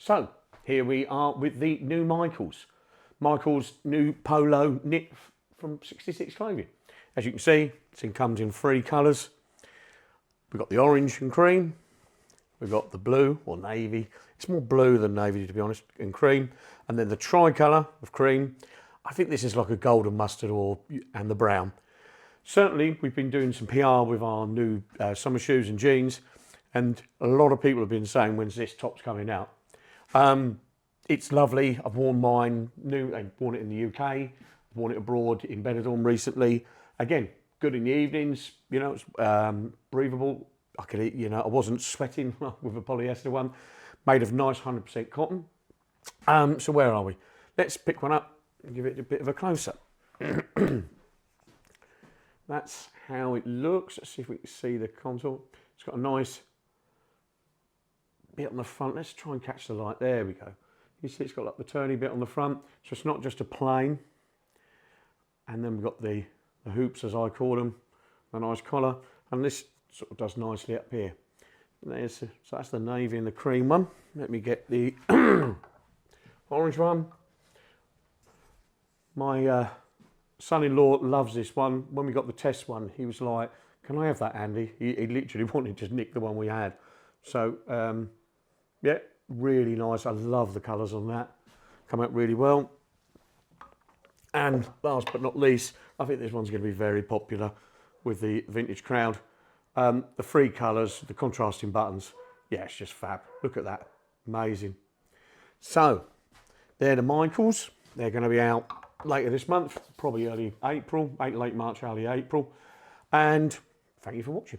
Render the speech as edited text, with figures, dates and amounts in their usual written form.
So here we are with the new Michael's new Polo knit from 66 Clothing. As you can see, it comes in three colours. We've got the orange and cream. We've got the blue or navy. It's more blue than navy, to be honest, and cream. And then the tricolour of cream. I think this is like a golden mustard and the brown. Certainly, we've been doing some PR with our new summer shoes and jeans, and a lot of people have been saying, when's this top's coming out? It's lovely. I've worn mine new. I've worn it in the UK. I've worn it abroad in Benidorm recently. Again, good in the evenings. You know, it's breathable. I could eat. You know, I wasn't sweating with a polyester one, made of nice 100% cotton. So where are we? Let's pick one up and give it a bit of a close up. That's how it looks. Let's see if we can see the contour. It's got a nice bit on the front. Let's try and catch the light. There we go. You see it's got like the turny bit on the front, so it's not just a plain. And then we've got the hoops, as I call them, a nice collar, and this sort of does nicely up here. So that's the navy and the cream one. Let me get the orange one. My son-in-law loves this one. When we got the test one, he was like, "Can I have that, Andy?" He literally wanted to nick the one we had. So yeah, really nice. I love the colours on that. Come out really well. And last but not least, I think this one's going to be very popular with the vintage crowd. The three colours, the contrasting buttons. Yeah, it's just fab. Look at that. Amazing. So, they're the Michaels. They're going to be out later this month, probably early April, late March, early April. And thank you for watching.